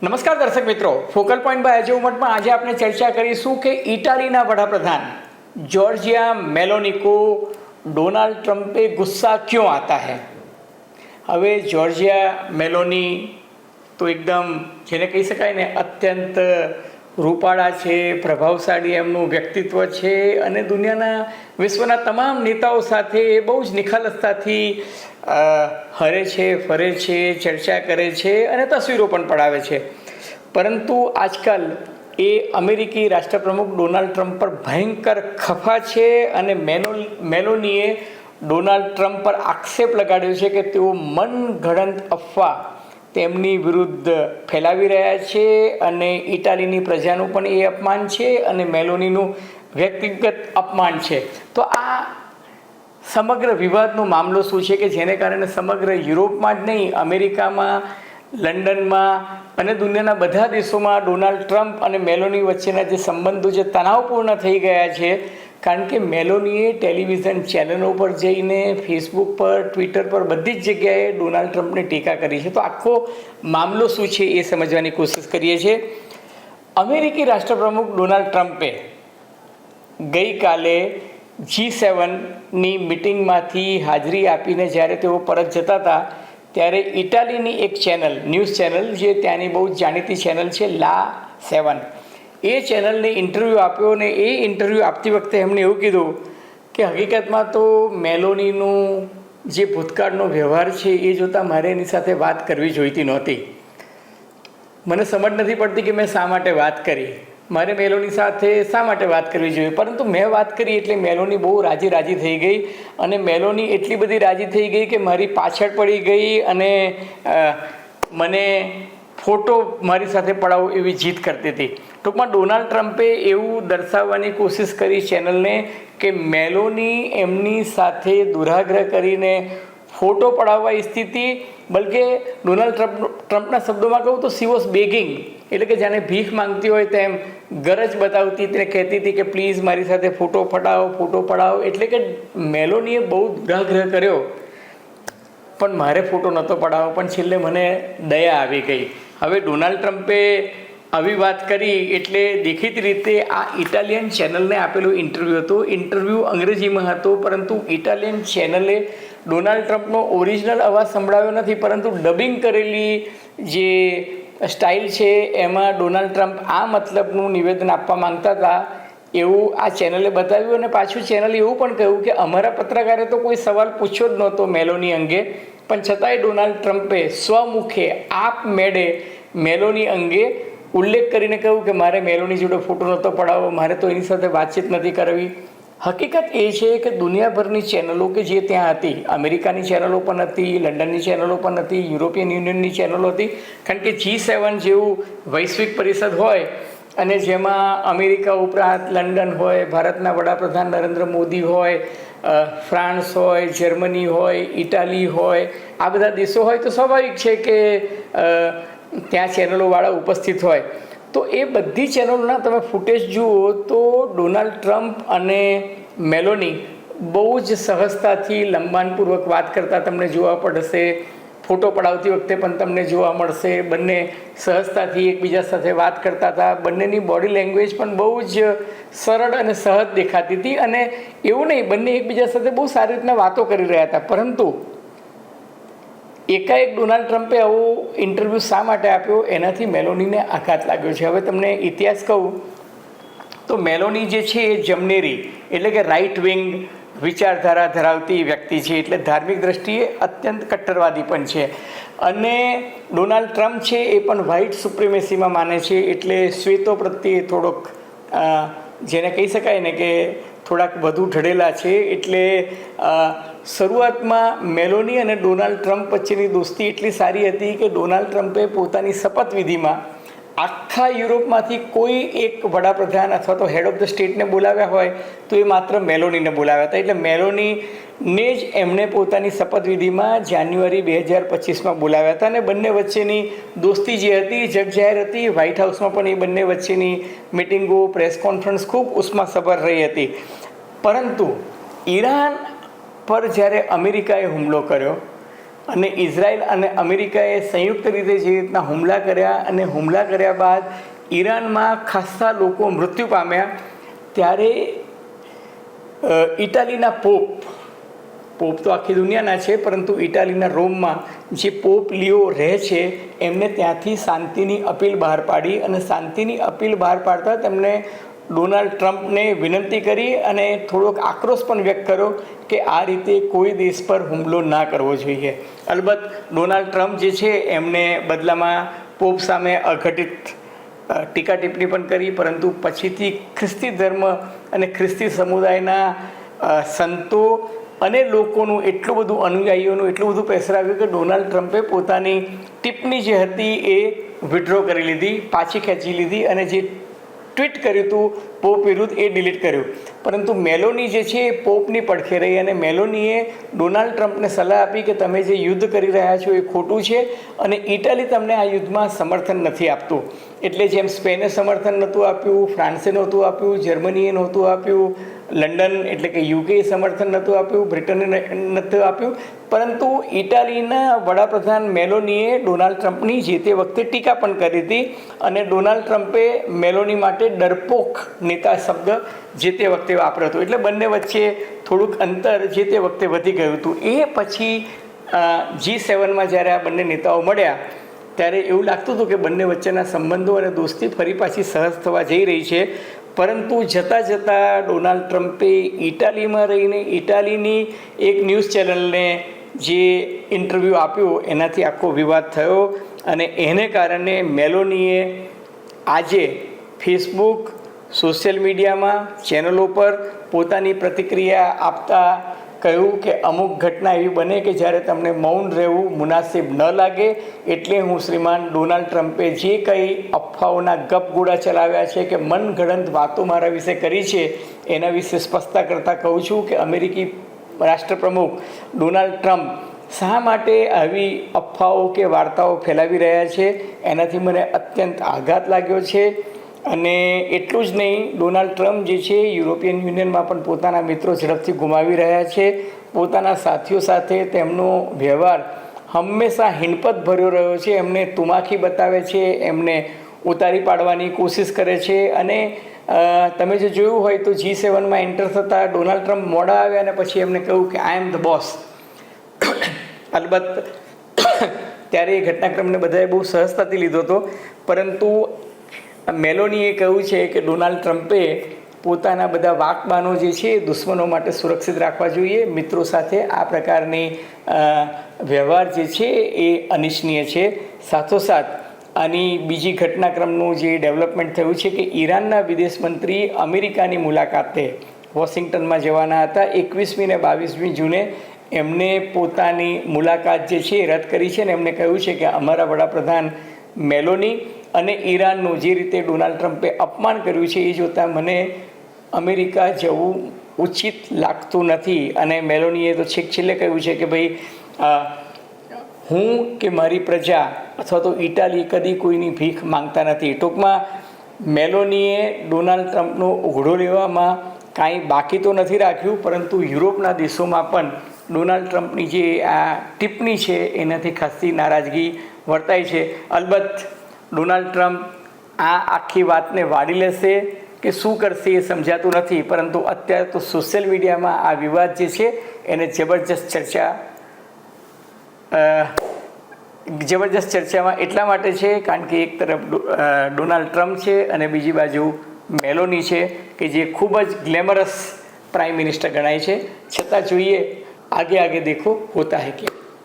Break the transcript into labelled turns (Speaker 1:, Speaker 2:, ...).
Speaker 1: નમસ્કાર દર્શક મિત્રો, ફોકલ પોઈન્ટ બાય અજય ઉમટમાં આજે આપણે ચર્ચા કરીશું કે ઇટાલીના વડાપ્રધાન जॉर्जिया मेलोनी को डोनाल्ड ट्रंप पे गुस्सा क्यों आता है। હવે जॉर्जिया मेलोनी તો એકદમ જેને કહી શકાય ને અત્યંત રૂપાળા છે, પ્રભાવશાળી એમનું વ્યક્તિત્વ છે અને દુનિયાના વિશ્વના તમામ નેતાઓ સાથે બહુ જ નિખાલસતાથી હરે છે, ફરે છે, ચર્ચા કરે છે અને તસવીરો પણ પડાવે છે. પરંતુ આજકાલ એ અમેરિકી રાષ્ટ્રપ્રમુખ ડોનાલ્ડ ટ્રમ્પ પર ભયંકર ખફા છે અને મેલોનીએ ડોનાલ્ડ ટ્રમ્પ પર આક્ષેપ લગાડ્યો છે કે તેઓ મનગઢંત અફવા તેમની વિરુદ્ધ ફેલાવી રહ્યા છે અને ઇટાલીની પ્રજાનું પણ એ અપમાન છે અને મેલોનીનું વ્યક્તિગત અપમાન છે. તો આ સમગ્ર વિવાદનો મામલો શું છે કે જેને કારણે સમગ્ર યુરોપમાં જ નહીં, અમેરિકામાં, લંડનમાં અને દુનિયાના બધા દેશોમાં ડોનાલ્ડ ટ્રમ્પ અને મેલોની વચ્ચેના જે સંબંધો જે તણાવપૂર્ણ થઈ ગયા છે. કારણ કે મેલોનીએ ટેલિવિઝન ચેનલો પર જઈને, ફેસબુક પર, ટ્વિટર પર બધી જ જગ્યાએ ડોનાલ્ડ ટ્રમ્પની ટીકા કરી છે. તો આખો મામલો શું છે એ સમજવાની કોશિશ કરીએ છીએ. અમેરિકી રાષ્ટ્રપ્રમુખ ડોનાલ્ડ ટ્રમ્પે ગઈકાલે G7ની મિટિંગમાંથી હાજરી આપીને જ્યારે તેઓ પરત જતા હતા ત્યારે ઇટાલીની એક ચેનલ, ન્યૂઝ ચેનલ, જે ત્યાંની બહુ જાણીતી ચેનલ છે, લા 7, એ ચેનલને ઇન્ટરવ્યૂ આપ્યો અને એ ઇન્ટરવ્યૂ આપતી વખતે એમણે એવું કીધું કે હકીકતમાં તો મેલોનીનું જે ભૂતકાળનો વ્યવહાર છે એ જોતાં મારે એની સાથે વાત કરવી જોઈતી નહોતી. મને સમજ નથી પડતી કે મેં શા માટે વાત કરી, મારે મેલોની સાથે શા માટે વાત કરવી જોઈએ. પરંતુ મેં વાત કરી એટલે મેલોની બહુ રાજી થઈ ગઈ અને મેલોની એટલી બધી રાજી થઈ ગઈ કે મારી પાછળ પડી ગઈ અને મને ફોટો મારી સાથે પડાવો એવી જીદ કરતી હતી. ટૂંકમાં ડોનાલ્ડ ટ્રમ્પે એવું દર્શાવવાની કોશિશ કરી ચેનલને કે મેલોની એમની સાથે દુરાગ્રહ કરીને ફોટો પડાવવા ઈચ્છતી હતી. બલકે ડોનાલ્ડ ટ્રમ્પના શબ્દોમાં કહું તો સી વોઝ બેગિંગ, એટલે કે જાણે ભીખ માંગતી હોય તેમ ગરજ બતાવતી તેને કહેતી હતી કે પ્લીઝ મારી સાથે ફોટો પડાવો. એટલે કે મેલોનીએ બહુ દુરાગ્રહ કર્યો પણ મારે ફોટો નહોતો પડાવવો, પણ છેલ્લે મને દયા આવી ગઈ. હવે ડોનાલ્ડ ટ્રમ્પે આવી વાત કરી એટલે દેખીતી રીતે આ ઇટાલિયન ચેનલને આપેલું ઇન્ટરવ્યૂ હતો. ઇન્ટરવ્યૂ અંગ્રેજીમાં હતો, પરંતુ ઇટાલિયન ચેનલે ડોનાલ્ડ ટ્રમ્પનો ઓરિજિનલ અવાજ સંભળાવ્યો નથી, પરંતુ ડબિંગ કરેલી જે સ્ટાઇલ છે એમાં ડોનાલ્ડ ટ્રમ્પ આ મતલબનું નિવેદન આપવા માંગતા હતા એવું આ ચેનલે બતાવ્યું. અને પાછું ચેનલે એવું પણ કહ્યું કે અમારા પત્રકારે તો કોઈ સવાલ પૂછ્યો જ નહોતો મેલોની અંગે, પણ છતાંય ડોનાલ્ડ ટ્રમ્પે સ્વમુખે આપમેળે મેલોની અંગે ઉલ્લેખ કરીને કહ્યું કે મારે મેલોની જોડે ફોટો નહોતો પડાવવો, મારે તો એની સાથે વાતચીત નથી કરવી. હકીકત એ છે કે દુનિયાભરની ચેનલો કે જે ત્યાં હતી, અમેરિકાની ચેનલો પણ હતી, લંડનની ચેનલો પણ હતી, યુરોપિયન યુનિયનની ચેનલો હતી. કારણ કે G7 જેવું વૈશ્વિક પરિષદ હોય અને જેમાં અમેરિકા ઉપરાંત લંડન હોય, ભારતના વડાપ્રધાન નરેન્દ્ર મોદી હોય, ફ્રાન્સ હોય, જર્મની હોય, ઇટાલી હોય, આ બધા દેશો હોય તો સ્વાભાવિક છે કે ત્યાં ચેનલોવાળા ઉપસ્થિત હોય. તો એ બધી ચેનલોના તમે ફૂટેજ જુઓ તો ડોનાલ્ડ ટ્રમ્પ અને મેલોની બહુ જ સહજતાથી લંબાણપૂર્વક વાત કરતા તમને જોવા પડશે. ફોટો પડાવતી વખતે પણ તમને જોવા મળશે. બંને સહજતાથી એકબીજા સાથે વાત કરતા હતા. બંનેની બોડી લેંગ્વેજ પણ બહુ જ સરળ અને સહજ દેખાતી હતી. અને એવું નહીં, બંને એકબીજા સાથે બહુ સારી રીતના વાતો કરી રહ્યા હતા. પરંતુ એકાએક ડોનાલ્ડ ટ્રમ્પે આવો ઇન્ટરવ્યૂ શા માટે આપ્યો એનાથી મેલોનીને આઘાત લાગ્યો છે. હવે તમને ઇતિહાસ કહું તો મેલોની જે છે એ જમનેરી એટલે કે રાઇટ વિંગ વિચારધારા ધરાવતી વ્યક્તિ છે, એટલે ધાર્મિક દ્રષ્ટિએ અત્યંત કટ્ટરવાદી પણ છે. અને ડોનાલ્ડ ટ્રમ્પ છે એ પણ વ્હાઇટ સુપ્રિમેસીમાં માને છે, એટલે શ્વેતો પ્રત્યે થોડોક જેને કહી શકાય ને કે થોડાક વધુ ઢળેલા છે. એટલે શરૂઆતમાં મેલોની અને ડોનાલ્ડ ટ્રમ્પ વચ્ચેની દોસ્તી એટલી સારી હતી કે ડોનાલ્ડ ટ્રમ્પે પોતાની શપથવિધિમાં આખા યુરોપમાંથી કોઈ એક વડાપ્રધાન અથવા તો હેડ ઓફ ધ સ્ટેટને બોલાવ્યા હોય તો એ માત્ર મેલોનીને બોલાવ્યા હતા. એટલે મેલોનીને જ એમણે પોતાની શપથવિધિમાં જાન્યુઆરી 2025માં બોલાવ્યા હતા. અને બંને વચ્ચેની દોસ્તી જે હતી જગજાહેર હતી. વ્હાઇટ હાઉસમાં પણ એ બંને વચ્ચેની મિટિંગો, પ્રેસ કોન્ફરન્સ ખૂબ ઉષ્માસભર રહી હતી. પરંતુ ઈરાન પર જ્યારે અમેરિકાએ હુમલો કર્યો અને ઇઝરાયલ અને અમેરિકાએ સંયુક્ત રીતે જે રીતના હુમલા કર્યા અને હુમલા કર્યા બાદ ઈરાનમાં ખાસ્સા લોકો મૃત્યુ પામ્યા, ત્યારે ઇટાલીના પોપ તો આખી દુનિયાના છે, પરંતુ ઇટાલીના રોમમાં જે પોપ લિયો રહે છે એમને ત્યાંથી શાંતિની અપીલ બહાર પાડી, અને શાંતિની અપીલ બહાર પાડતા તેમણે ડોનાલ્ડ ટ્રમ્પને વિનંતી કરી અને થોડોક આક્રોશ પણ વ્યક્ત કર્યો કે આ રીતે કોઈ દેશ પર હુમલો ના કરવો જોઈએ. અલબત્ત ડોનાલ્ડ ટ્રમ્પ જે છે એમને બદલામાં પોપ સામે અઘટિત ટીકા ટિપ્પણી પણ કરી, પરંતુ પછીથી ખ્રિસ્તી ધર્મ અને ખ્રિસ્તી સમુદાયના સંતો અને લોકોનું એટલું બધું અનુયાયીઓનું એટલું બધું પ્રેશર આવ્યું કે ડોનાલ્ડ ટ્રમ્પે પોતાની ટિપ્પણી જે હતી એ વિડ્રો કરી લીધી, પાછી ખેંચી લીધી, અને જે ટ્વીટ કર્યું હતું પોપ વિરુદ્ધ એ ડિલીટ કર્યું. પરંતુ મેલોની જે છે એ પોપની પડખે રહી, અને મેલોનીએ ડોનાલ્ડ ટ્રમ્પને સલાહ આપી કે તમે જે યુદ્ધ કરી રહ્યા છો એ ખોટું છે, અને ઇટાલી તમને આ યુદ્ધમાં સમર્થન નથી આપતું. એટલે જેમ સ્પેને સમર્થન નહોતું આપ્યું, ફ્રાન્સે નહોતું આપ્યું, જર્મનીએ નહોતું આપ્યું, લંડન એટલે કે યુકે સમર્થન નહોતું આપ્યું, બ્રિટને નહોતું આપ્યું, પરંતુ ઇટાલીના વડાપ્રધાન મેલોનીએ ડોનાલ્ડ ટ્રમ્પની જે તે વખતે ટીકા પણ કરી હતી, અને ડોનાલ્ડ ટ્રમ્પે મેલોની માટે ડરપોક નેતા શબ્દ જે તે વખતે વાપર્યો હતો. એટલે બંને વચ્ચે થોડુંક અંતર જે તે વખતે વધી ગયું હતું. એ પછી G7માં જ્યારે આ બંને નેતાઓ મળ્યા ત્યારે એવું લાગતું હતું કે બંને વચ્ચેના સંબંધો અને દોસ્તી ફરી પાછી સહજ થવા જઈ રહી છે. પરંતુ જતાં જતાં ડોનાલ્ડ ટ્રમ્પે ઇટાલીમાં રહીને ઇટાલીની એક ન્યૂઝ ચેનલને જે ઇન્ટરવ્યૂ આપ્યો એનાથી આખો વિવાદ થયો, અને એને કારણે મેલોનીએ આજે ફેસબુક, સોશિયલ મીડિયામાં, ચેનલો પર પોતાની પ્રતિક્રિયા આપતા કહ્યું કે અમુક ઘટના એવી બને કે જ્યારે તમને મૌન રહેવું મુનાસિબ ન લાગે, એટલે હું શ્રીમાન ડોનાલ્ડ ટ્રમ્પે જે કંઈ અફવાઓના ગપગોળા ચલાવ્યા છે કે મનગઢંત વાતો મારા વિશે કરી છે એના વિશે સ્પષ્ટતા કરતાં કહું છું કે અમેરિકી રાષ્ટ્રપ્રમુખ ડોનાલ્ડ ટ્રમ્પ શા માટે આવી અફવાઓ કે વાર્તાઓ ફેલાવી રહ્યા છે એનાથી મને અત્યંત આઘાત લાગ્યો છે. અને એટલું જ નહીં, ડોનાલ્ડ ટ્રમ્પ જે છે યુરોપિયન યુનિયનમાં પણ પોતાના મિત્રો ઝડપથી ગુમાવી રહ્યા છે. પોતાના સાથીઓ સાથે તેમનો વ્યવહાર હંમેશા હિણપત ભર્યો રહ્યો છે. એમને તુમાખી બતાવે છે, એમને ઉતારી પાડવાની કોશિશ કરે છે. અને તમે જો જોયું હોય તો G7માં એન્ટર થતાં ડોનાલ્ડ ટ્રમ્પ મોડા આવ્યા અને પછી એમને કહ્યું કે આઈ એમ ધ બોસ. અલબત્ત ત્યારે એ ઘટનાક્રમને બધાએ બહુ સહજતાથી લીધો હતો, પરંતુ મેલોનીએ કહ્યું છે કે ડોનાલ્ડ ટ્રમ્પે પોતાના બધા વાકબાનો જે છે દુશ્મનો માટે સુરક્ષિત રાખવા જોઈએ. મિત્રો સાથે આ પ્રકારની વ્યવહાર જે છે એ અનિચ્છનીય છે. સાથોસાથ આની બીજી ઘટનાક્રમનું જે ડેવલપમેન્ટ થયું છે કે ઈરાનના વિદેશ મંત્રી અમેરિકાની મુલાકાતે વોશિંગ્ટનમાં જવાના હતા. 21મી અને 22મી જૂને એમને પોતાની મુલાકાત જે છે એ રદ કરી છે, અને એમને કહ્યું છે કે અમારા વડાપ્રધાન મેલોની અને ઈરાનનું જે રીતે ડોનાલ્ડ ટ્રમ્પે અપમાન કર્યું છે એ જોતાં મને અમેરિકા જવું ઉચિત લાગતું નથી. અને મેલોનીએ તો છેક છેલ્લે કહ્યું છે કે ભાઈ હું કે મારી પ્રજા અથવા તો ઇટાલી કદી કોઈની ભીખ માંગતા નથી. ટૂંકમાં મેલોનીએ ડોનાલ્ડ ટ્રમ્પનો ઉઘડો લેવામાં કાંઈ બાકી તો નથી રાખ્યું, પરંતુ યુરોપના દેશોમાં પણ ડોનાલ્ડ ટ્રમ્પની જે આ ટિપ્પણી છે એનાથી ખાસી નારાજગી વર્તાય છે. અલબત્ત ડોનાલ્ડ ટ્રમ્પ આ આખી વાતને વાળી લેશે કે શું કરશે એ સમજાતું નથી, પરંતુ અત્યારે તો સોશિયલ મીડિયામાં આ વિવાદ જે છે એને જબરજસ્ત ચર્ચામાં એટલા માટે છે કારણ કે એક તરફ ડોનાલ્ડ ટ્રમ્પ છે અને બીજી બાજુ મેલોની છે કે જે ખૂબ જ ગ્લેમરસ પ્રાઇમ મિનિસ્ટર ગણાય છે. છતાં જોઈએ આગે આગે દેખો હોતા હૈ કે